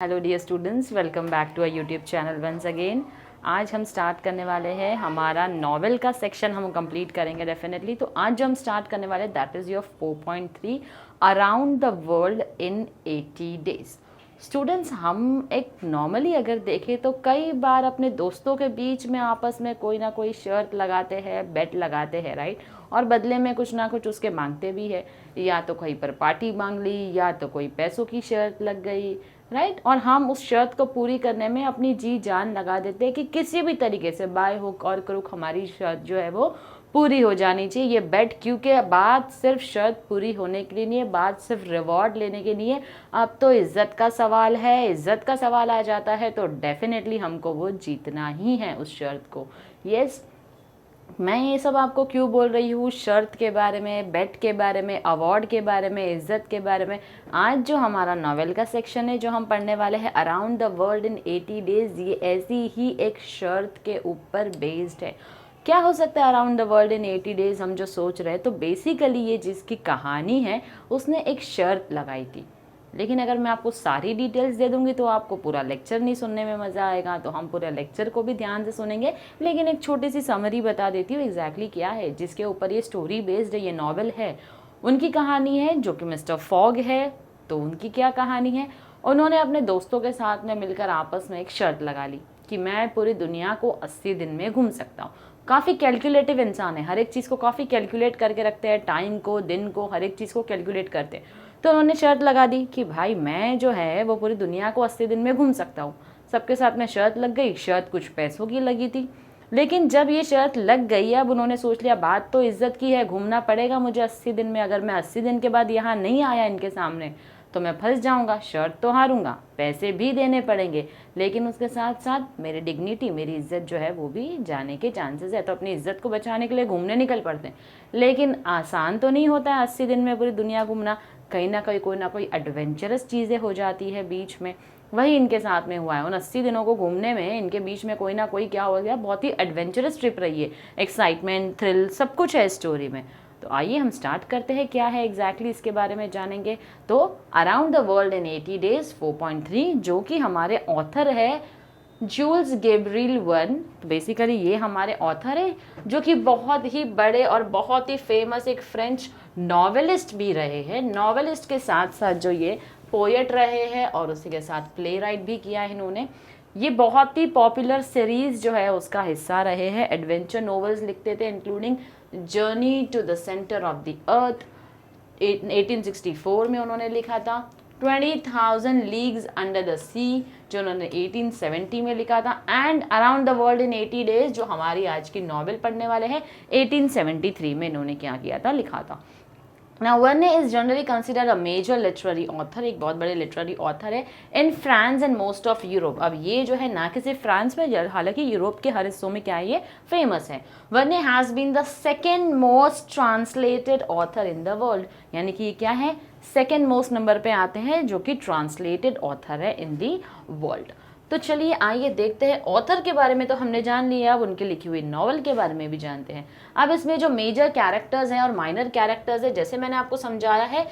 Hello dear students, welcome back to a YouTube channel once again. आज हम start करने वाले हैं हमारा नॉवेल का सेक्शन हम कंप्लीट करेंगे डेफिनेटली। तो आज जो हम स्टार्ट करने वाले that is your 4.3 around the world in 80 days. Students, हम एक नॉर्मली अगर देखें तो कई बार अपने दोस्तों के बीच में आपस में कोई ना कोई शर्त लगाते हैं, बेट लगाते हैं, राइट। और बदले में कुछ ना कुछ उसके मांगते भी है, या तो कहीं पर पार्टी मांग ली या तो कोई पैसों की शर्त लग गई, राइट। और हम उस शर्त को पूरी करने में अपनी जी जान लगा देते हैं कि किसी भी तरीके से बाय हुक और क्रुक हमारी शर्त जो है वो पूरी हो जानी चाहिए। ये बेट, क्योंकि बात सिर्फ शर्त पूरी होने के लिए नहीं है, बात सिर्फ रिवॉर्ड लेने के लिए। अब तो इज्जत का सवाल है, इज्जत का सवाल आ जाता है तो डेफिनेटली हमको वो जीतना ही है उस शर्त को। यस, मैं ये सब आपको क्यों बोल रही हूँ, शर्त के बारे में, बेट के बारे में, अवार्ड के बारे में, इज्जत के बारे में। आज जो हमारा नॉवेल का सेक्शन है जो हम पढ़ने वाले हैं around the world in 80 days, ये ऐसी ही एक शर्त के ऊपर बेस्ड है। क्या हो सकता है around the world in 80 days हम जो सोच रहे हैं, तो बेसिकली ये जिसकी कहानी है उसने एक शर्त लगाई थी। लेकिन अगर मैं आपको सारी डिटेल्स दे दूंगी तो आपको पूरा लेक्चर नहीं सुनने में मज़ा आएगा, तो हम पूरे लेक्चर को भी ध्यान से सुनेंगे। लेकिन एक छोटी सी समरी बता देती हूँ एग्जैक्टली क्या है जिसके ऊपर ये स्टोरी बेस्ड है, ये नॉवेल है। उनकी कहानी है जो कि मिस्टर फॉग है। तो उनकी क्या कहानी है, उन्होंने अपने दोस्तों के साथ में मिलकर आपस में एक शर्त लगा ली कि मैं पूरी दुनिया को 80 दिन में घूम सकता हूँ। काफ़ी कैलकुलेटिव इंसान है, हर एक चीज़ को काफ़ी कैलकुलेट करके रखते हैं, टाइम को, दिन को, हर एक चीज़ को कैलकुलेट करते हैं। तो उन्होंने शर्त लगा दी कि भाई मैं जो है वो पूरी दुनिया को 80 दिन में घूम सकता हूँ। सबके साथ में शर्त लग गई, शर्त कुछ पैसों की लगी थी। लेकिन जब ये शर्त लग गई, अब उन्होंने सोच लिया बात तो इज्जत की है, घूमना पड़ेगा मुझे 80 दिन में। अगर मैं 80 दिन के बाद यहाँ नहीं आया इनके सामने तो मैं फंस जाऊंगा, शर्त तो हारूंगा, पैसे भी देने पड़ेंगे, लेकिन उसके साथ साथ मेरी डिग्निटी, मेरी इज्जत जो है वो भी जाने के चांसेस है। तो अपनी इज्जत को बचाने के लिए घूमने निकल पड़ते हैं। लेकिन आसान तो नहीं होता है 80 दिन में पूरी दुनिया घूमना, कहीं ना कहीं कोई ना कोई एडवेंचरस चीज़ें हो जाती है बीच में। वही इनके साथ में हुआ है। उन 80 दिनों को घूमने में इनके बीच में कोई ना कोई क्या हो गया, बहुत ही एडवेंचरस ट्रिप रही है, एक्साइटमेंट, थ्रिल, सब कुछ है स्टोरी में। तो आइए हम स्टार्ट करते हैं, क्या है एग्जैक्टली इसके बारे में जानेंगे। तो around the world in 80 days 4.3, जो कि हमारे ऑथर है जूल्स गैब्रिएल वर्न। तो बेसिकली ये हमारे ऑथर है जो कि बहुत ही बड़े और बहुत ही फेमस एक फ्रेंच नॉवेलिस्ट भी रहे हैं। नॉवेलिस्ट के साथ साथ जो ये पोएट रहे हैं और उसी के साथ प्ले राइट भी किया है इन्होंने। ये बहुत ही पॉपुलर सीरीज जो है उसका हिस्सा रहे हैं। एडवेंचर नॉवेल्स लिखते थे including journey to the centre of the earth 1864 में उन्होंने लिखा था। 20,000 लीग्स अंडर द सी जो उन्होंने 1870 में लिखा था। And around the world in 80 days जो हमारी आज की नॉवेल पढ़ने वाले हैं 1873 में इन्होंने क्या किया था, लिखा था। Now, Verne is generally considered a major literary author, एक बहुत बड़े लिटरेरी ऑथर है in France and most of Europe. अब ये जो है ना कि सिर्फ फ्रांस में, हालांकि यूरोप के हर हिस्सों में क्या है ये फेमस है। Verne has been the second most translated author in the world, यानी कि ये क्या है, सेकेंड मोस्ट नंबर पे आते हैं जो कि ट्रांसलेटेड ऑथर है इन दी वर्ल्ड। तो चलिए आइए देखते हैं, ऑथर के बारे में तो हमने जान लिया, अब उनकी लिखी हुई नॉवल के बारे में भी जानते हैं। अब इसमें जो मेजर कैरेक्टर्स हैं और माइनर कैरेक्टर्स हैं, जैसे मैंने आपको समझाया है,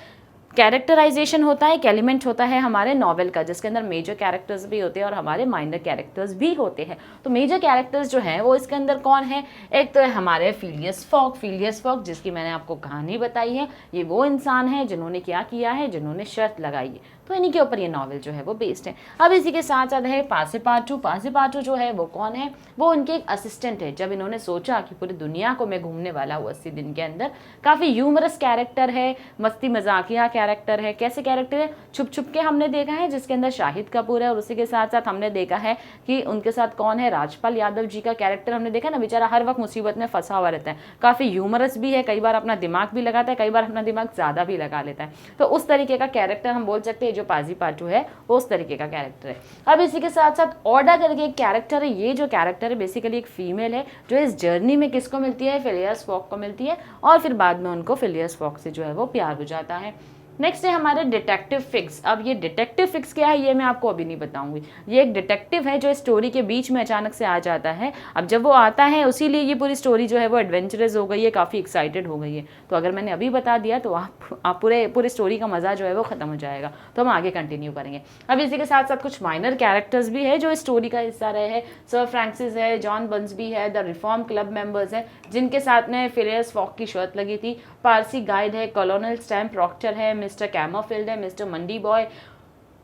कैरेक्टराइजेशन होता है, एक एलिमेंट होता है हमारे नॉवेल का जिसके अंदर मेजर कैरेक्टर्स भी होते हैं और हमारे माइनर कैरेक्टर्स भी होते हैं। तो मेजर कैरेक्टर्स जो हैं वो इसके अंदर कौन है, एक तो है हमारे फिलियस फॉग। फिलियस फॉग जिसकी मैंने आपको कहानी बताई है, ये वो इंसान है जिन्होंने क्या किया है, जिन्होंने शर्त लगाई है। तो इन्हीं के ऊपर ये नॉवेल जो है वो बेस्ड है। अब इसी के साथ साथ है पासेपाटू। पासेपाटू जो है वो कौन है, वो उनके एक असिस्टेंट है। जब इन्होंने सोचा कि पूरी दुनिया को मैं घूमने वाला हूँ 80 दिन के अंदर, काफ़ी ह्यूमरस कैरेक्टर है, मस्ती मजाकिया कैरेक्टर है। कैसे कैरेक्टर है, छुप छुप के हमने देखा है जिसके अंदर शाहिद कपूर है, और उसी के साथ साथ हमने देखा है कि उनके साथ कौन है, राजपाल यादव जी का कैरेक्टर हमने देखा ना, बेचारा हर वक्त मुसीबत में फंसा हुआ रहता है, काफ़ी ह्यूमरस भी है, कई बार अपना दिमाग भी लगाता है, कई बार अपना दिमाग ज़्यादा भी लगा लेता है। तो उस तरीके का कैरेक्टर हम बोल सकते हैं जो पासेपाटू है वो उस तरीके का कैरेक्टर है। अब इसी के साथ साथ ऑर्डा करके एक कैरेक्टर है। ये जो कैरेक्टर है बेसिकली एक फीमेल है जो इस जर्नी में किसको मिलती है, फिलियस फॉग को मिलती है, और फिर बाद में उनको फिलियस फॉग से जो है वो प्यार हो जाता है। नेक्स्ट है हमारे डिटेक्टिव फिक्स। अब ये डिटेक्टिव फिक्स क्या है ये मैं आपको अभी नहीं बताऊंगी। ये एक डिटेक्टिव है जो स्टोरी के बीच में अचानक से आ जाता है। अब जब वो आता है उसी लिए ये पूरी स्टोरी जो है वो एडवेंचरस हो गई है, काफ़ी एक्साइटेड हो गई है। तो अगर मैंने अभी बता दिया तो आप पूरे स्टोरी का मज़ा जो है वो ख़त्म हो जाएगा। तो हम आगे कंटिन्यू करेंगे। अब इसी के साथ साथ कुछ माइनर कैरेक्टर्स भी है जो स्टोरी का हिस्सा रहे हैं। सर फ्रैंसिस है, जॉन बर्न्सबी है, द रिफॉर्म क्लब मेंबर्स हैं जिनके साथ में फिलियस फॉग की शर्त लगी थी, पारसी गाइड है, कॉलोनल स्टैम प्रॉक्टर है, मिस्टर कैमोफील्ड है, मिस्टर मंडी बॉय,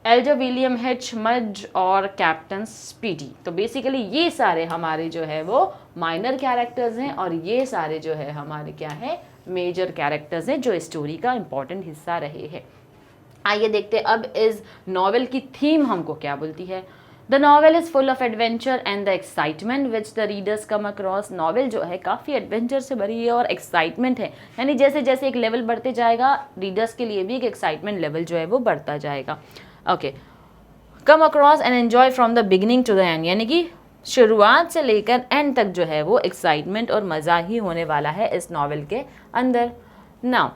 एल्डर विलियम हिच मज और कैप्टन स्पीडी। तो बेसिकली ये सारे हमारे जो है वो माइनर कैरेक्टर्स हैं और ये सारे जो है हमारे क्या है मेजर कैरेक्टर्स हैं जो स्टोरी का इंपॉर्टेंट हिस्सा रहे हैं। आइए देखते हैं अब इस नॉवेल की थीम हमको क्या बोलती है। The novel is full of adventure and the excitement which the readers come across. Novel जो है काफ़ी एडवेंचर से भरी है और एक्साइटमेंट है, यानी जैसे जैसे एक लेवल बढ़ते जाएगा रीडर्स के लिए भी एक एक्साइटमेंट लेवल जो है वो बढ़ता जाएगा। Okay, come across and enjoy from the beginning to the end, यानी कि शुरुआत से लेकर एंड तक जो है वो एक्साइटमेंट और मज़ा ही होने वाला है इस नॉवेल के अंदर। Now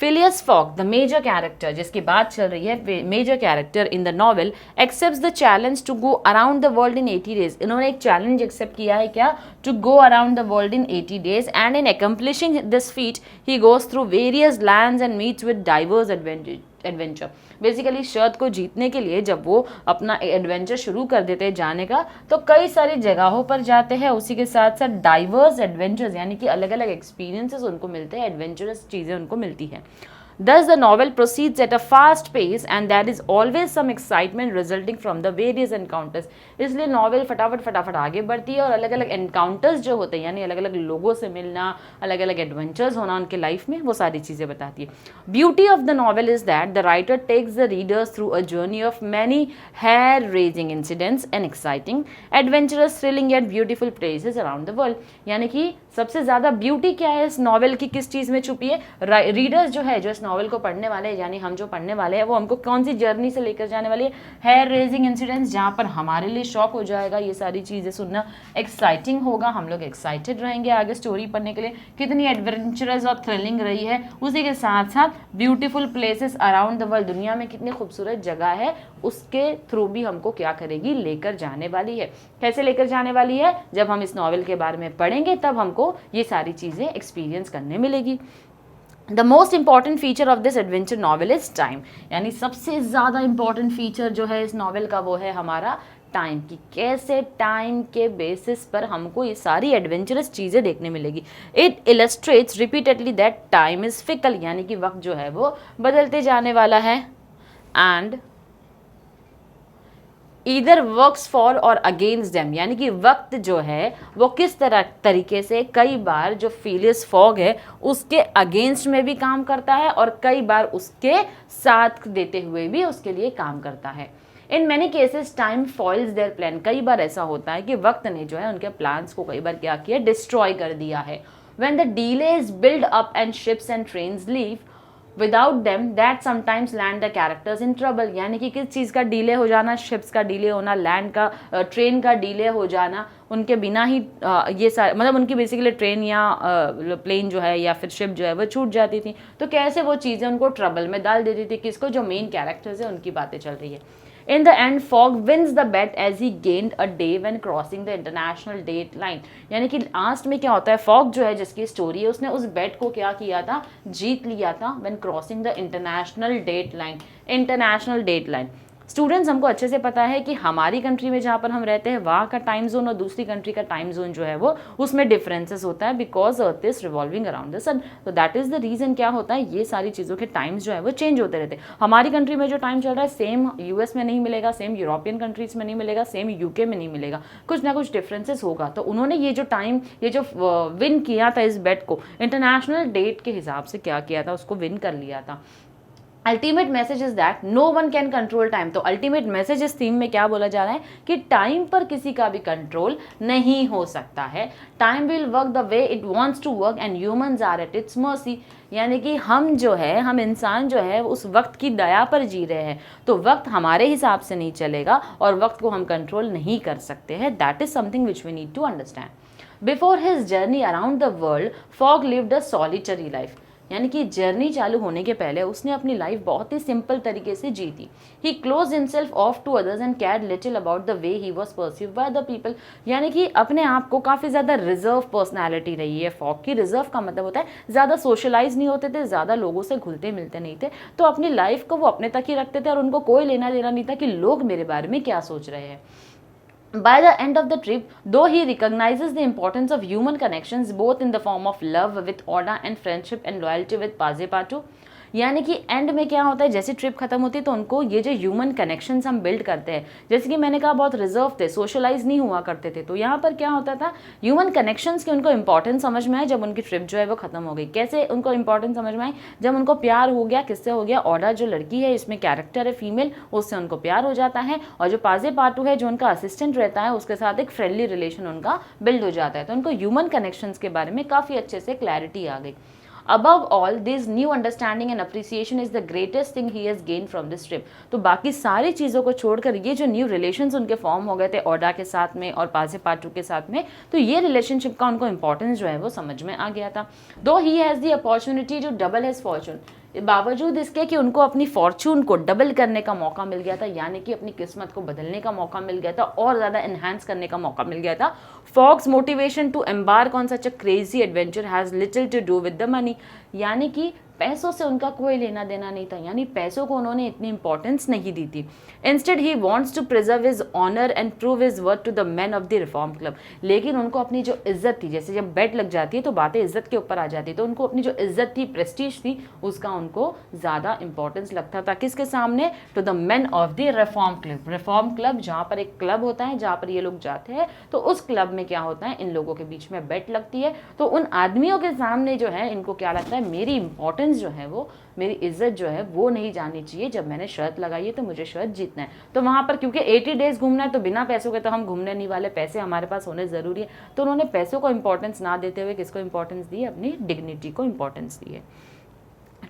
Phileas Fogg, the major character, जिसकी बात चल रही है, major character in the novel, accepts the challenge to go around the world in 80 days। इन्होंने एक चैलेंज एक्सेप्ट किया है क्या, to go around the world in 80 days, and in accomplishing this feat he goes through various lands and meets with diverse adventure. Basically शर्त को जीतने के लिए जब वो अपना एडवेंचर शुरू कर देते हैं जाने का, तो कई सारी जगहों पर जाते हैं, उसी के साथ साथ डाइवर्स एडवेंचर्स यानी कि अलग अलग एक्सपीरियंसेस उनको मिलते हैं, एडवेंचरस चीज़ें उनको मिलती हैं। Thus the novel proceeds at a fast pace and there is always some excitement resulting from the various encounters। इसलिए नॉवेल फटाफट आगे बढ़ती है और अलग अलग एनकाउंटर्स जो होते हैं यानी अलग अलग लोगों से मिलना, अलग अलग एडवेंचर्स होना उनके लाइफ में, वो सारी चीज़ें बताती है। Beauty of the novel is that the writer takes the readers through a journey of many hair raising incidents and exciting adventurous thrilling at beautiful places around the world. यानी कि सबसे ज़्यादा ब्यूटी क्या है इस नॉवेल की, किस चीज़ में छुपी है, रीडर्स जो है जो इस नॉवेल को पढ़ने वाले हैं यानी हम जो पढ़ने वाले हैं वो हमको कौन सी जर्नी से लेकर जाने वाली है, हेयर रेजिंग इंसिडेंट्स जहाँ पर हमारे लिए शॉक हो जाएगा ये सारी चीज़ें सुनना, एक्साइटिंग होगा, हम लोग एक्साइटेड रहेंगे आगे स्टोरी पढ़ने के लिए, कितनी एडवेंचरस और थ्रिलिंग रही है, उसी के साथ साथ beautiful places around the world, दुनिया में कितनी खूबसूरत जगह है उसके थ्रू भी हमको क्या करेगी, लेकर जाने वाली है। कैसे लेकर जाने वाली है, जब हम इस नॉवेल के बारे में पढ़ेंगे तब हमको ये सारी चीज़ें एक्सपीरियंस करने मिलेगी। The most important feature of this adventure novel is time, यानी सबसे ज़्यादा इंपॉर्टेंट फीचर जो है इस नॉवेल का वो है हमारा टाइम, कि कैसे टाइम के बेसिस पर हमको ये सारी एडवेंचरस चीज़ें देखने मिलेगी। It illustrates repeatedly that time is fickle, यानी कि वक्त जो है वो बदलते जाने वाला है, एंड ईदर वर्क्स फॉर और अगेंस्ट देम, यानी कि वक्त जो है वो किस तरीके से कई बार जो फिलियस फॉग है उसके अगेंस्ट में भी काम करता है और कई बार उसके साथ देते हुए भी उसके लिए काम करता है। In many cases time foils their plan, कई बार ऐसा होता है कि वक्त ने जो है उनके प्लान्स को कई बार क्या किया, डिस्ट्रॉय कर दिया है। When the delays build up and ships and trains leave without them that sometimes land the characters in trouble, यानी कि किस चीज़ का डिले हो जाना, शिप्स का डिले होना, लैंड का ट्रेन का डिले हो जाना, उनके बिना ही ये सारे मतलब उनकी बेसिकली ट्रेन या प्लेन जो है या फिर शिप जो है वो छूट जाती थी, तो कैसे वो चीज़ें उनको ट्रबल में डाल देती थी, किसको, जो मेन कैरेक्टर्स है उनकी बातें चल रही है। In the end, Fogg wins the bet as he gained a day when crossing the international date line। यानी कि लास्ट में क्या होता है, फॉग जो है जिसकी स्टोरी है उसने उस बेट को क्या किया था, जीत लिया था when crossing the international date line। International date line students हमको अच्छे से पता है कि हमारी कंट्री में जहाँ पर हम रहते हैं वहाँ का टाइम जोन और दूसरी कंट्री का टाइम जोन जो है वो उसमें डिफरेंसेस होता है, because earth is revolving around the sun. तो दैट इज द रीजन क्या होता है, ये सारी चीज़ों के टाइम्स जो है वो चेंज होते रहते हैं। हमारी कंट्री में जो टाइम चल रहा है सेम यूएस में नहीं मिलेगा, सेम यूरोपियन कंट्रीज में नहीं मिलेगा, सेम यूके में नहीं मिलेगा, कुछ ना कुछ डिफरेंसेस होगा। तो उन्होंने ये जो टाइम, ये जो विन किया था इस बेट को, इंटरनेशनल डेट के हिसाब से क्या किया था, उसको विन कर लिया था। Ultimate message is that no one can control time. तो अल्टीमेट मैसेज इस थीम में क्या बोला जा रहा है कि टाइम पर किसी का भी कंट्रोल नहीं हो सकता है। Time will work the way it wants to work and humans are at its mercy, यानी कि हम जो है, हम इंसान जो है उस वक्त की दया पर जी रहे हैं, तो वक्त हमारे हिसाब से नहीं चलेगा और वक्त को हम कंट्रोल नहीं कर सकते हैं। That is something which we need to understand. Before his journey around the world, Fogg lived a solitary life. यानी कि जर्नी चालू होने के पहले उसने अपनी लाइफ बहुत ही सिंपल तरीके से जी थी। He close himself off to others and cared little about the way he was perceived by the people. यानी कि अपने आप को काफ़ी ज़्यादा रिजर्व पर्सनैलिटी रही है फॉग की। रिजर्व का मतलब होता है ज़्यादा सोशलाइज नहीं होते थे, ज़्यादा लोगों से घुलते मिलते नहीं थे, तो अपनी लाइफ को वो अपने तक ही रखते थे और उनको कोई लेना देना नहीं था कि लोग मेरे बारे में क्या सोच रहे हैं। By the end of the trip, though he recognizes the importance of human connections both in the form of love with Oda and friendship and loyalty with Passepartout, यानी कि एंड में क्या होता है, जैसे ट्रिप खत्म होती है तो उनको ये जो ह्यूमन कनेक्शंस हम बिल्ड करते हैं, जैसे कि मैंने कहा बहुत रिजर्व थे, सोशलाइज नहीं हुआ करते थे, तो यहाँ पर क्या होता था ह्यूमन कनेक्शंस की उनको इंपॉर्टेंस समझ में आई जब उनकी ट्रिप जो है वो खत्म हो गई। कैसे उनको इंपॉर्टेंस समझ में आई, जब उनको प्यार हो गया। किससे हो गया, ओडा जो लड़की है, इसमें कैरेक्टर है फीमेल, उससे उनको प्यार हो जाता है, और जो पाजेपाटू है जो उनका असिस्टेंट रहता है उसके साथ एक फ्रेंडली रिलेशन उनका बिल्ड हो जाता है। तो उनको ह्यूमन कनेक्शंस के बारे में काफ़ी अच्छे से क्लैरिटी आ गई। Above all, this new understanding and appreciation is the greatest thing he has gained from this trip. तो बाकी सारी चीज़ों को छोड़कर ये जो न्यू रिलेशंस उनके फॉर्म हो गए थे ओडा के साथ में और पाजेपाटू के साथ में, तो ये रिलेशनशिप का उनको इंपॉर्टेंस जो है वो समझ में आ गया था। Though he has the opportunity to double his fortune, बावजूद इसके कि उनको अपनी फॉर्चून को डबल करने का मौका मिल गया था, यानी कि अपनी किस्मत को बदलने का मौका मिल गया था और ज़्यादा एनहांस करने का मौका मिल गया था। Fogg's motivation to embark on such a crazy adventure has little to do with the money, यानी कि पैसों से उनका कोई लेना देना नहीं था, यानी पैसों को उन्होंने इतनी इंपॉर्टेंस नहीं दी थी। Instead he wants to preserve his honour and prove his worth to the man of the Reform Club, लेकिन उनको अपनी जो इज्जत थी, जैसे जब बेट लग जाती है तो बातें इज्जत के ऊपर आ जाती है, तो उनको अपनी जो इज्जत थी, प्रेस्टीज थी, उसका उनको ज़्यादा इंपॉर्टेंस लगता था। किसके सामने, to the man of the Reform Club. Reform Club जहाँ पर एक क्लब होता है जहाँ पर ये लोग जाते हैं, तो उस क्लब में क्या होता है, इन लोगों के बीच में बेट लगती है, तो उन आदमियों के सामने जो है इनको क्या लगता है, मेरी इंपॉर्टेंस जो है वो, मेरी इज्जत जो है वो नहीं जानी चाहिए। जब मैंने शर्त लगाई है तो मुझे शर्त जीतना है। तो वहाँ पर क्योंकि 80 डेज घूमना है तो बिना पैसों के तो हम घूमने नहीं वाले, पैसे हमारे पास होने ज़रूरी है, तो उन्होंने पैसों को इंपॉर्टेंस ना देते हुए किसको इंपॉर्टेंस दी, अपनी डिग्निटी को इंपॉर्टेंस दी है।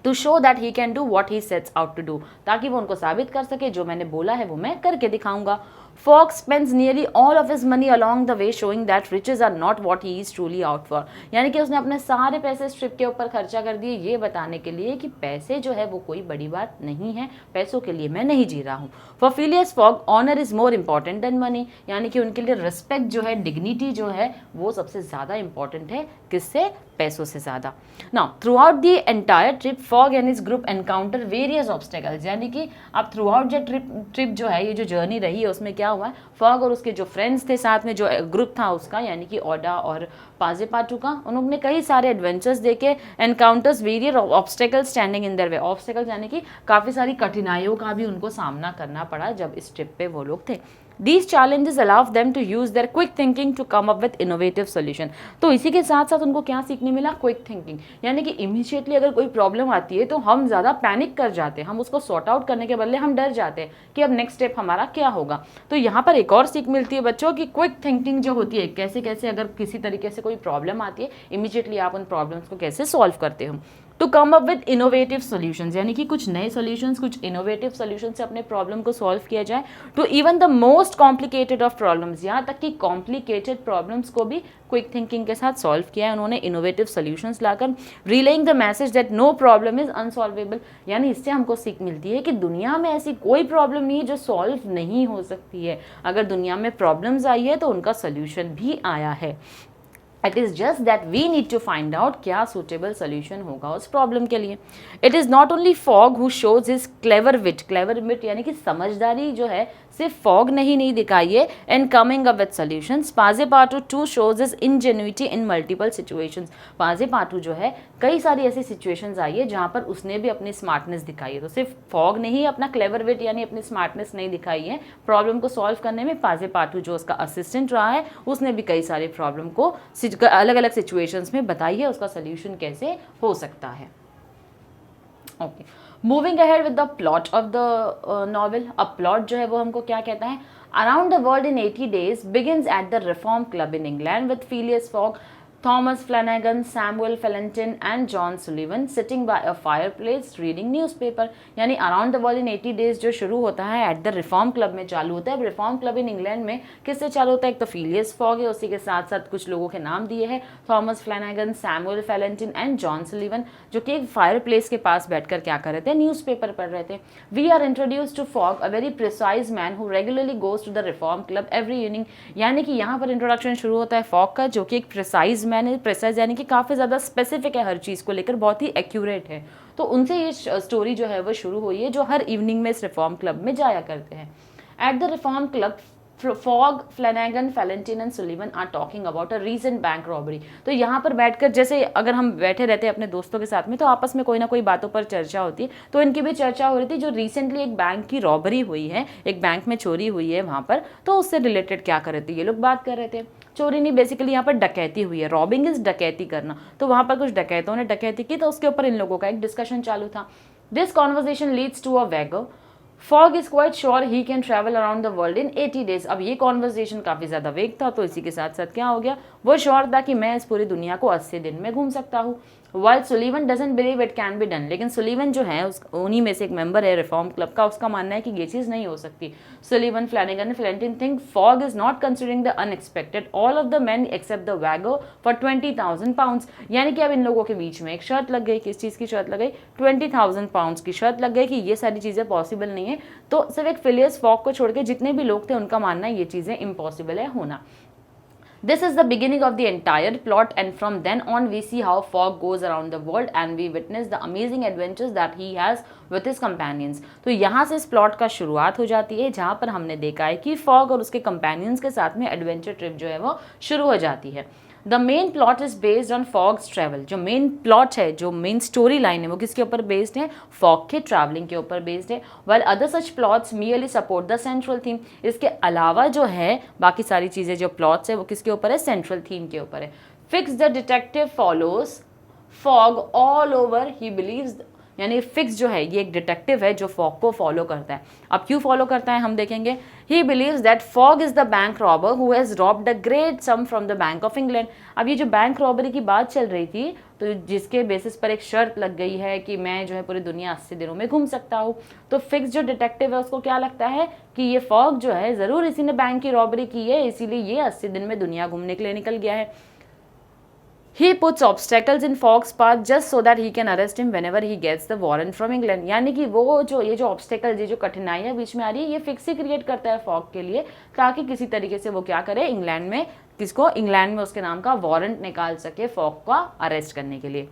To show that he can do what he sets out to do, ताकि वो उनको साबित कर सके जो मैंने बोला है वो मैं करके दिखाऊंगा। Fogg spends nearly all of his money along the way, showing that riches are not what he is truly out for. यानी कि उसने अपने सारे पैसे इस ट्रिप के ऊपर खर्चा कर दिए ये बताने के लिए कि पैसे जो है वो कोई बड़ी बात नहीं है, पैसों के लिए मैं नहीं जी रहा हूँ। For Phileas Fogg, honor is more important than money, यानी कि उनके लिए रिस्पेक्ट जो है, डिग्निटी जो है वो सबसे ज़्यादा इंपॉर्टेंट है, किससे, पैसों से ज़्यादा। Now through out the entire trip fog and his group encounter various obstacles, यानी कि अब थ्रू आउट जो ट्रिप जो है, ये जो जर्नी रही है उसमें क्या हुआ है, फॉग और उसके जो फ्रेंड्स थे साथ में, जो ग्रुप था उसका, यानी कि ओडा और पाजेपाटू का, उन्होंने कई सारे एडवेंचर्स देखे। Encounters various obstacles standing in their way, obstacles यानी कि काफ़ी सारी कठिनाइयों का भी उनको सामना करना पड़ा जब इस ट्रिप पे वो लोग थे। These challenges allow them to use their quick thinking to come up with innovative solution। तो इसी के साथ साथ उनको क्या सीखने मिला, क्विक थिंकिंग, यानी कि इमीडिएटली अगर कोई प्रॉब्लम आती है तो हम ज़्यादा पैनिक कर जाते हैं, हम उसको सॉर्ट आउट करने के बदले हम डर जाते हैं कि अब नेक्स्ट स्टेप हमारा क्या होगा। तो यहाँ पर एक और सीख मिलती है बच्चों की क्विक थिंकिंग जो होती है, कैसे कैसे अगर किसी तरीके से कोई प्रॉब्लम आती है इमीडिएटली आप उन प्रॉब्लम्स को कैसे सॉल्व करते हो। To come up with innovative solutions, यानी कि कुछ नए सोल्यूशंस, कुछ इनोवेटिव सोल्यूशन से अपने प्रॉब्लम को सॉल्व किया जाए। To even the most complicated of problems, यहाँ तक कि कॉम्प्लिकेटेड प्रॉब्लम्स को भी क्विक थिंकिंग के साथ सॉल्व किया है उन्होंने, इनोवेटिव सोल्यूशंस लाकर। Relaying the message that no problem is unsolvable, यानी इससे हमको सीख मिलती है कि दुनिया में ऐसी कोई प्रॉब्लम नहीं है जो सॉल्व नहीं हो सकती है। अगर दुनिया में प्रॉब्लम्स आई है तो उनका सोल्यूशन भी आया है। It is just that we need to find out क्या सूटेबल सोल्यूशन होगा उस प्रॉब्लम के लिए। It is not only Fogg who shows his clever wit यानी कि समझदारी जो है सिर्फ फॉग नहीं दिखाई है in coming up with solutions. Passepartout too shows his ingenuity in multiple situations, Passepartout जो है कई सारी ऐसी सिचुएशंस आई है जहाँ पर उसने भी अपनी स्मार्टनेस दिखाई है। तो सिर्फ फॉग ने ही अपना क्लेवर विट यानी अपनी स्मार्टनेस नहीं दिखाई है प्रॉब्लम को सॉल्व करने में, पाजेपाटू जो उसका असिस्टेंट रहा है उसने भी कई सारे प्रॉब्लम को अलग अलग सिचुएशंस में बताई है उसका सोल्यूशन कैसे हो सकता है। Okay, moving ahead with the plot of the novel. अब प्लॉट जो है वो हमको क्या कहता है, around the world in 80 days begins at the Reform Club in England with Phileas Fogg. Thomas Flanagan, Samuel Fallentin and John Sullivan sitting by a fireplace reading newspaper. यानी around the world in 80 days जो शुरू होता है eight the Reform club में चालू होता है। अब रिफॉर्म क्लब इन इंग्लैंड में किससे चालू होता है? एक तो फिलियस फॉग है, उसी के साथ साथ कुछ लोगों के नाम दिए हैं, Thomas Flanagan, Samuel Fallentin and John Sullivan, जो कि एक फायर प्लेस के पास बैठकर क्या कर रहे थे? न्यूज़पेपर पढ़ रहे थे। We are introduce to Fogg, a very precise man who regularly goes to the Reform Club every evening. यानी कि यहाँ पर इंट्रोडक्शन शुरू होता है फॉग का, जो कि एक प्रिसाइज मैन है। प्रिसाइज यानी कि काफ़ी ज़्यादा स्पेसिफिक है, हर चीज़ को लेकर बहुत ही एक्यूरेट है। तो उनसे ये स्टोरी जो है वो शुरू हुई है, जो हर इवनिंग में इस रिफॉर्म क्लब में जाया करते हैं। At the Reform Club Fogg, Flanagan, Fallentin and Sullivan are talking about a recent bank robbery. तो यहाँ पर बैठकर, जैसे अगर हम बैठे रहते हैं अपने दोस्तों के साथ में, तो आपस में कोई ना कोई बातों पर चर्चा होती है। तो इनकी भी चर्चा हो रही थी, जो रिसेंटली एक बैंक की रॉबरी हुई है, एक बैंक में चोरी हुई है वहाँ पर, तो उससे रिलेटेड क्या कर रहे थे ये लोग बात कर रहे थे। चोरी नहीं, बेसिकली यहाँ पर डकैती हुई है। रॉबिंग इज डकैती करना। तो वहाँ पर कुछ डकैतों ने डकैती की, तो उसके ऊपर इन लोगों का एक डिस्कशन चालू था। This conversation leads to a wager. Fogg is quite sure he can travel around the world in 80 days. अब ये कॉन्वर्सेशन काफी ज्यादा वेग था, तो इसी के साथ साथ क्या हो गया, वो श्योर था कि मैं इस पूरी दुनिया को 80 दिन में घूम सकता हूँ। While Sullivan doesn't believe it can be done, लेकिन सुलीवन जो है उन्हीं में से एक मेंबर है रिफॉर्म क्लब का, उसका मानना है कि ये चीज नहीं हो सकती। Sullivan, Flanagan, Fallentin think Fogg is not considering the unexpected all of the men accept the वैगो फॉर 20,000 पाउंड्स। यानी कि अब इन लोगों के बीच में एक शर्त लग गई। किस चीज की शर्त लग गई? 20,000 पाउंड्स की शर्त लग गई कि ये सारी चीजें पॉसिबल नहीं है। तो सिर्फ एक फिलियस फॉग को छोड़ के जितने भी लोग थे उनका मानना है ये चीजें इम्पॉसिबल है होना। This is the beginning of the entire plot, and from then on we see how Fogg goes around the world and we witness the amazing adventures that he has with his companions। तो यहाँ से इस plot का शुरुआत हो जाती है, जहाँ पर हमने देखा है कि फॉग और उसके कंपेनियंस के साथ में एडवेंचर ट्रिप जो है वो शुरू हो जाती है। The main plot is based on fogs travel. जो मेन प्लॉट है, जो मेन स्टोरी लाइन है, वो किसके ऊपर बेस्ड है? फॉग के ट्रैवलिंग के ऊपर बेस्ड है। Well other such plots merely support the central theme. इसके अलावा जो है बाकी सारी चीजें, जो प्लॉट्स है, वो किसके ऊपर है? सेंट्रल थीम के ऊपर है। Fix the detective follows fog all over, he believes, यानी फिक्स जो है ये एक डिटेक्टिव है जो फॉग को फॉलो करता है। अब क्यों फॉलो करता है हम देखेंगे। He believes that Fogg is the bank robber who has robbed a great sum from the Bank of England. अब ये जो बैंक रॉबरी की बात चल रही थी, तो जिसके बेसिस पर एक शर्त लग गई है कि मैं जो है पूरी दुनिया 80 दिनों में घूम सकता हूँ, तो फिक्स जो डिटेक्टिव है उसको क्या लगता है कि ये फॉग जो है जरूर इसी ने बैंक की रॉबरी की है, इसीलिए ये 80 दिन में दुनिया घूमने के लिए निकल गया है। He puts obstacles in Fogg's path just so that he can arrest him whenever he gets the warrant from England। यानी कि वो जो ये जो ऑब्स्टेकल, ये जो कठिनाइयां बीच में आ रही है, ये फिक्स ही क्रिएट करता है फॉग के लिए, ताकि किसी तरीके से वो क्या करे, इंग्लैंड में इंग्लैंड में उसके नाम का वारंट निकाल सके फॉग का अरेस्ट करने के लिए।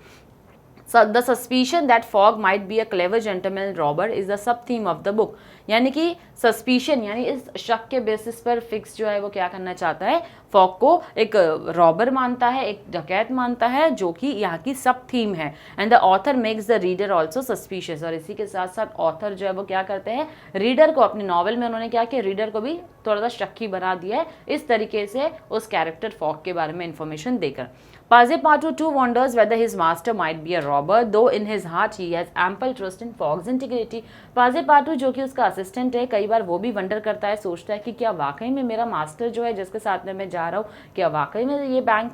So the suspicion that Fogg might be a clever gentleman robber is the sub theme of the book। यानी कि सस्पिशन, यानी इस शक के बेसिस पर फिक्स जो है वो क्या करना चाहता है, फॉग को एक रॉबर मानता है, एक डकैत मानता है, जो कि यहाँ की सब थीम है। And the author makes the reader also suspicious. और इसी के साथ साथ ऑथर जो है वो क्या करते हैं, रीडर को, अपनी नॉवल में उन्होंने क्या किया, रीडर को भी थोड़ा सा शक्की बना दिया है इस तरीके से उस कैरेक्टर फॉग के बारे में इंफॉर्मेशन देकर। Passepartout too wonders whether his master might be a robber, though in his heart he has ample trust in Fogg's integrity। Passepartout जो कि उसका असिस्टेंट है, कई बार वो भी वंडर करता है, सोचता है कि क्या वाकई में मेरा मास्टर जो है जिसके साथ में मैं जा रहा हूँ, क्या वाकई में ये बैंक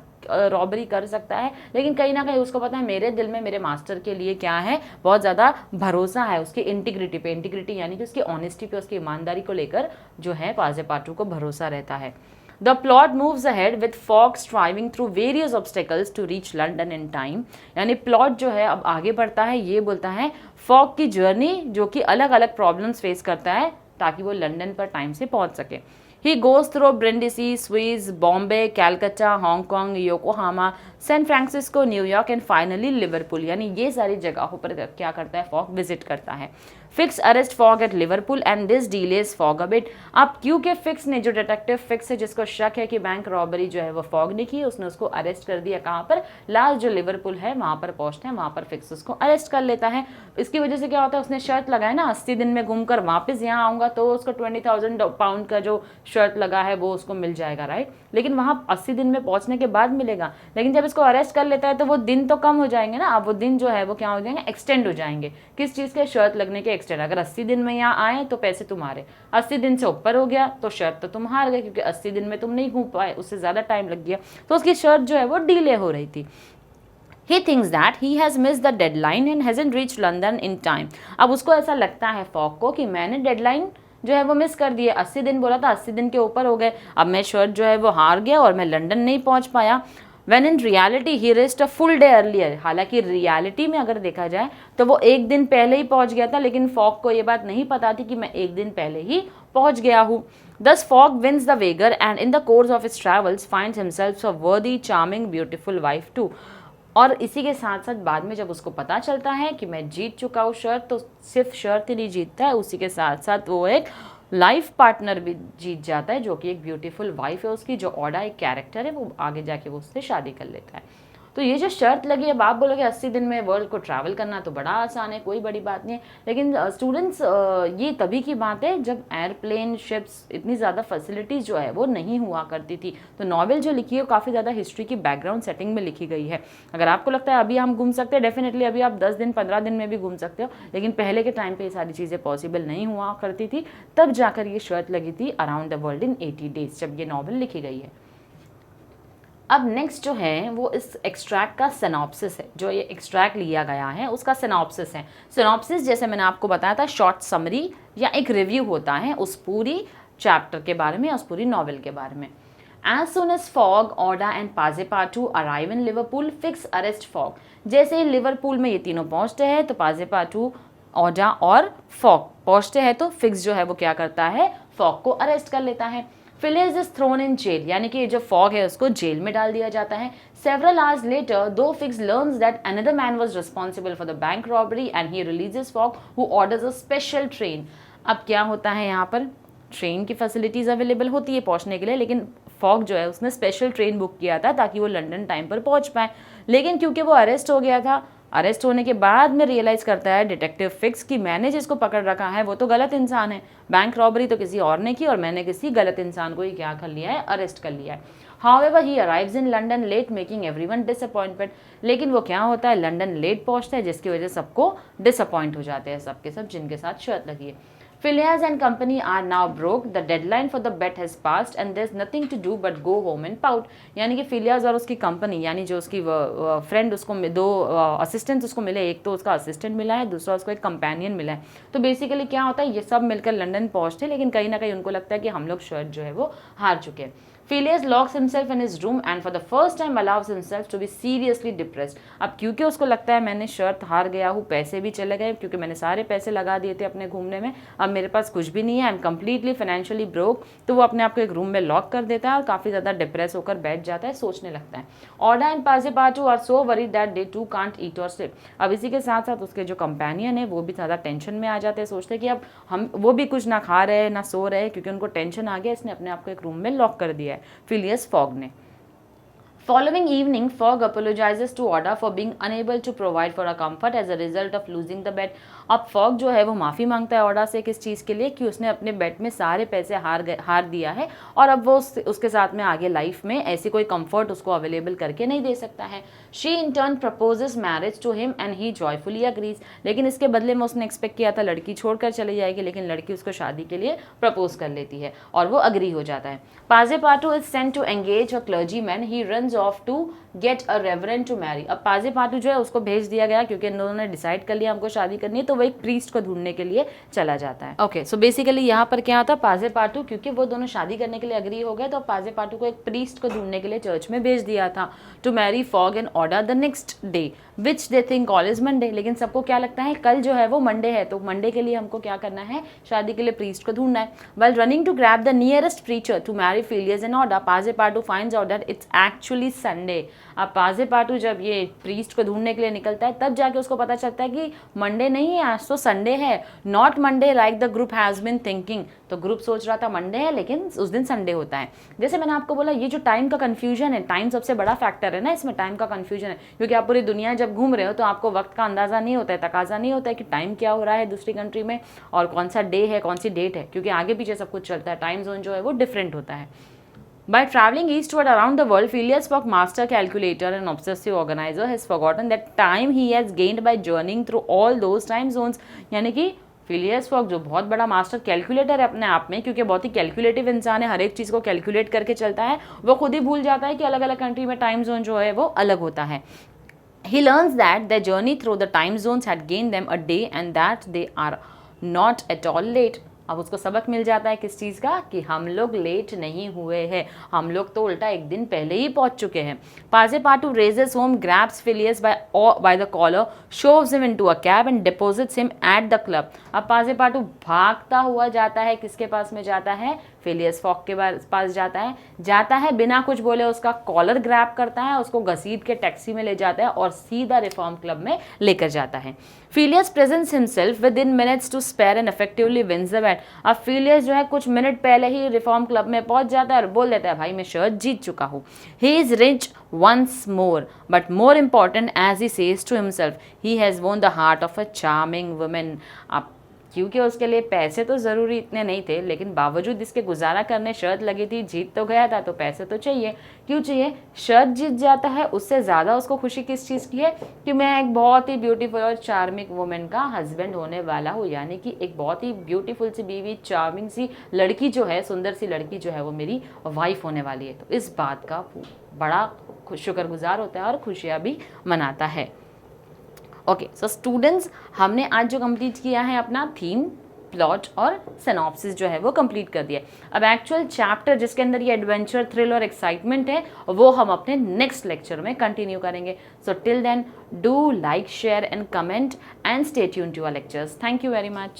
रॉबरी कर सकता है। लेकिन कहीं ना कहीं उसको पता है मेरे दिल में मेरे मास्टर के लिए क्या है, बहुत ज़्यादा भरोसा है उसकी इंटीग्रिटी पे। इंटीग्रिटी यानी कि उसकी ऑनेस्टी पे, उसकी ईमानदारी को लेकर जो है पासेपार्टू को भरोसा रहता है। The plot moves ahead with Fogg striving through various obstacles to reach London in time। यानी प्लॉट जो है अब आगे बढ़ता है, ये बोलता है फॉग की जर्नी जो कि अलग अलग प्रॉब्लम्स फेस करता है ताकि वो लंदन पर टाइम से पहुंच सके। He goes through Brindisi, Suez, Bombay, Calcutta, Hong Kong, Yokohama, San Francisco, New York and finally Liverpool. यानी ये सारी जगहों पर क्या करता है, फॉग विजिट करता है। Fix arrest Fogg at Liverpool and this delays Fogg a bit. अब क्योंकि फिक्स ने, जो डिटेक्टिव फिक्स है जिसको शक है कि बैंक रॉबरी जो है वो फॉग ने की, उसने उसको अरेस्ट कर दिया। कहाँ पर? लास्ट जो लिवरपूल है वहां पर पहुंचते हैं, वहां पर फिक्स उसको अरेस्ट कर लेता है। इसकी वजह से क्या होता है, उसने शर्त लगाया ना 80 दिन में घूमकर वापस यहाँ आऊंगा तो उसको 20,000 पाउंड का जो शर्त लगा है वो उसको मिल जाएगा, राइट। लेकिन वहां 80 दिन में पहुंचने के बाद मिलेगा। लेकिन जब इसको अरेस्ट कर लेता है तो वो दिन तो कम हो जाएंगे ना, अब वो दिन जो है वो क्या हो जाएंगे, एक्सटेंड हो जाएंगे। किस चीज के? शर्त लगने के एक्सटेंड, अगर 80 दिन में यहाँ आए तो पैसे तुम्हारे, 80 दिन से ऊपर हो गया तो शर्त तो तुम हार गए, क्योंकि 80 दिन में तुम नहीं घूम पाए, उससे ज़्यादा टाइम लग गया, तो उसकी शर्त जो है वो डिले हो रही थी। He thinks that he has missed the deadline and hasn't reached London in time. अब उसको ऐसा लगता है फॉग को कि मैंने डेडलाइन जो है वो मिस कर दी है, 80 दिन बोला था, 80 दिन के ऊपर हो गए, अब मैं शर्ट जो है वो हार गया और मैं लंदन नहीं पहुंच पाया। When in reality he reached a full day earlier. हालांकि रियलिटी में अगर देखा जाए तो वो एक दिन पहले ही पहुंच गया था, लेकिन फॉग को ये बात नहीं पता थी कि मैं एक दिन पहले ही पहुंच गया हूँ। Thus Fogg wins the wager and in the course of his travels finds himself a worthy, charming, beautiful wife too. और इसी के साथ साथ बाद में जब उसको पता चलता है कि मैं जीत चुका हूँ शर्त, तो सिर्फ शर्त ही नहीं जीतता है, उसी के साथ साथ वो एक लाइफ पार्टनर भी जीत जाता है, जो कि एक ब्यूटीफुल वाइफ है उसकी, जो ऑडा एक कैरेक्टर है, वो आगे जाके वो उससे शादी कर लेता है। तो ये जो शर्त लगी, अब आप बोलोगे 80 दिन में वर्ल्ड को ट्रैवल करना तो बड़ा आसान है, कोई बड़ी बात नहीं है, लेकिन स्टूडेंट्स ये तभी की बात है जब एयरप्लेन, शिप्स, इतनी ज़्यादा फैसिलिटीज़ जो है वो नहीं हुआ करती थी। तो नॉवेल जो लिखी है वो काफ़ी ज़्यादा हिस्ट्री की बैकग्राउंड सेटिंग में लिखी गई है। अगर आपको लगता है अभी हम घूम सकते हैं, डेफिनेटली अभी आप 10 दिन 15 दिन में भी घूम सकते हो, लेकिन पहले के टाइम पर ये सारी चीज़ें पॉसिबल नहीं हुआ करती थी, तब जाकर ये शर्त लगी थी around the world in 80 days, जब ये नॉवल लिखी गई है। अब नेक्स्ट जो है वो इस एक्सट्रैक्ट का सिनॉप्सिस है, जो ये एक्सट्रैक्ट लिया गया है उसका सिनॉप्सिस है। सिनॉप्सिस जैसे मैंने आपको बताया था, शॉर्ट समरी या एक रिव्यू होता है उस पूरी चैप्टर के बारे में, उस पूरी नॉवेल के बारे में। As soon as Fogg, Oda and Passepartout arrive in Liverpool, Fix arrest Fogg. जैसे ही लिवरपूल में ये तीनों पहुंचते हैं तो पाजेपाटू, ओडा और फॉग पहुंचते हैं, तो फिक्स जो है वो क्या करता है, फॉग को अरेस्ट कर लेता है। Phileas is thrown in jail, यानी कि जो फॉग है उसको जेल में डाल दिया जाता है। सेवरल आवर्स लेटर दो fix learns that another man was responsible for the bank robbery and he releases fog who orders a special train. अब क्या होता है, यहाँ पर ट्रेन की फैसिलिटीज अवेलेबल होती है पहुंचने के लिए, लेकिन फॉग जो है उसने स्पेशल ट्रेन बुक किया था ताकि वो लंदन टाइम पर पहुंच पाए, लेकिन क्योंकि वो अरेस्ट हो गया था, अरेस्ट होने के बाद में रियलाइज़ करता है डिटेक्टिव फिक्स कि मैंने जिसको पकड़ रखा है वो तो गलत इंसान है, बैंक रॉबरी तो किसी और ने की और मैंने किसी गलत इंसान को ही क्या कर लिया है, अरेस्ट कर लिया है। However, he arrives in London late, making everyone disappointed. लेकिन वो क्या होता है, लंदन लेट पहुंचता है, जिसकी वजह से सबको डिसअपॉइंट हो जाते हैं, सबके सब जिनके साथ शर्त लगी है। Phileas and company are now broke. The deadline for the bet has passed and there's nothing to do but go home and pout. यानी कि फिलियाज और उसकी कंपनी, यानी जो उसकी फ्रेंड, उसको दो असिस्टेंट उसको मिले, एक तो उसका असिस्टेंट मिला है, दूसरा उसको एक कंपेनियन मिला है। तो बेसिकली क्या होता है, ये सब मिलकर लंदन पहुंचते हैं, लेकिन कहीं ना कहीं उनको लगता है कि हम लोग शर्ट जो है वो हार चुके हैं। Phileas locks himself in his room and for the first time allows himself to be seriously depressed. अब क्योंकि उसको लगता है मैंने शर्त हार गया हूँ, पैसे भी चले गए, क्योंकि मैंने सारे पैसे लगा दिए थे अपने घूमने में, अब मेरे पास कुछ भी नहीं है, I am completely financially broke, तो वो अपने आप को एक रूम में लॉक कर देता है और काफ़ी ज़्यादा डिप्रेस होकर बैठ जाता है, सोचने लगता है। Aouda and Passepartout are so worried that they too can't eat or sleep. अब इसी के साथ साथ उसके जो कंपेनियन है वो भी ज़्यादा टेंशन में आ जाते हैं, सोचते हैं कि अब हम वो भी कुछ ना खा रहे हैं ना सो रहे हैं, क्योंकि उनको टेंशन आ गया, इसने अपने आप को एक रूम में लॉक कर दिया है फिलियस फॉग ने। Following evening, Fogg apologizes to Oda for being unable to provide for her comfort as a result of losing the bet. अब फॉग जो है वो माफ़ी मांगता है ओडा से किस चीज़ के लिए, कि उसने अपने बेट में सारे पैसे हार दिया है और अब वो उसके साथ में आगे लाइफ में ऐसी कोई कंफर्ट उसको अवेलेबल करके नहीं दे सकता है। She in turn proposes marriage to him and he joyfully agrees. लेकिन इसके बदले में उसने एक्सपेक्ट किया था लड़की छोड़कर चली जाएगी, लेकिन लड़की उसको शादी के लिए प्रपोज कर लेती है और वो अग्री हो जाता है। Passepartout is sent to engage a clergyman, he runs off to get a reverend to marry. अब पाजेपाटू जो है उसको भेज दिया गया, क्योंकि इन दोनों ने डिसाइड कर लिया हमको शादी करनी है, तो वो एक प्रीस्ट को ढूंढने के लिए चला जाता है। ओके, सो बेसिकली यहाँ पर क्या होता है, पाजेपाटू क्योंकि वो दोनों शादी करने के लिए अग्री हो गए, तो पाजेपाटू को एक प्रीस्ट को ढूंढने के लिए चर्च में भेज दिया था to marry Fogg and Aouda the next day which they think all is Monday. लेकिन सबको क्या लगता है कल जो है वो मंडे है, तो मंडे के लिए हमको क्या करना है, शादी के लिए प्रीस्ट को ढूंढना है। Well running to grab the nearest preacher to marry Phileas and Aouda, Passepartout finds out that it's actually Sunday. अब पाजेपाटू जब ये प्रीस्ट को ढूंढने के लिए निकलता है, तब जाके उसको पता चलता है कि मंडे नहीं है, आज तो संडे है, not Monday like the group has been thinking. तो ग्रुप सोच रहा था मंडे है, लेकिन उस दिन संडे होता है। जैसे मैंने आपको बोला, ये जो टाइम का कंफ्यूजन है, टाइम सबसे बड़ा फैक्टर है ना इसमें, टाइम का कंफ्यूजन है, क्योंकि आप पूरी दुनिया जब घूम रहे हो तो आपको वक्त का अंदाजा नहीं होता है, तकाजा नहीं होता है कि टाइम क्या हो रहा है दूसरी कंट्री में और कौन सा डे है, कौन सी डेट है, क्योंकि आगे पीछे सब कुछ चलता है, टाइम जोन जो है वो डिफरेंट होता है। By traveling eastward around the world, Phileas Fogg, master calculator and obsessive organizer, has forgotten that time he has gained by journeying through all those time zones. यानी कि फिलियस फॉक जो बहुत बड़ा मास्टर कैलकुलेटर है अपने आप में, क्योंकि बहुत ही कैलकुलेटिव इंसान है, हर एक चीज़ को कैलकुलेट करके चलता है, वो खुद ही भूल जाता है कि अलग अलग कंट्री में टाइम जोन जो है वो अलग होता है. He learns that their journey through the time zones had gained them a day and that they are not at all late. अब उसको सबक मिल जाता है किस चीज़ का, कि हम लोग लेट नहीं हुए हैं, हम लोग तो उल्टा एक दिन पहले ही पहुंच चुके हैं. पाजेपाटू races home, grabs Phileas by the collar, shoves him into a cab and deposits him at the club. अब पाजेपाटू भागता हुआ जाता है, किसके पास में जाता है, फिलियस फॉक के पास जाता है बिना कुछ बोले उसका कॉलर ग्रैब करता है, उसको घसीट के टैक्सी में ले जाता है और सीधा रिफॉर्म क्लब में लेकर जाता है. Phileas presents himself within minutes to spare and effectively wins the bet. अब फिलियस जो है कुछ मिनट पहले ही रिफॉर्म क्लब में पहुंच जाता है और बोल देता है भाई मैं शर्ट जीत चुका हूँ. He is rich once more, but more important, as he says to himself, he has won the heart of a charming woman. अब क्योंकि उसके लिए पैसे तो ज़रूरी इतने नहीं थे, लेकिन बावजूद इसके गुजारा करने शर्त लगी थी, जीत तो गया था तो पैसे तो चाहिए. क्यों चाहिए, शर्त जीत जाता है, उससे ज़्यादा उसको खुशी किस चीज़ की है, कि मैं एक बहुत ही ब्यूटीफुल और चार्मिंग वुमेन का हस्बैंड होने वाला हूँ, यानी कि एक बहुत ही ब्यूटीफुल सी बीवी, चार्मिंग सी लड़की जो है, सुंदर सी लड़की जो है वो मेरी वाइफ होने वाली है. तो इस बात का बड़ा शुक्रगुजार होता है और खुशियाँ भी मनाता है. ओके, सो स्टूडेंट्स, हमने आज जो कंप्लीट किया है अपना थीम, प्लॉट और सिनॉप्सिस जो है वो कंप्लीट कर दिया. अब एक्चुअल चैप्टर जिसके अंदर ये एडवेंचर, थ्रिल और एक्साइटमेंट है, वो हम अपने नेक्स्ट लेक्चर में कंटिन्यू करेंगे. So till then do like, share and comment and stay tuned to our lectures. Thank you very much.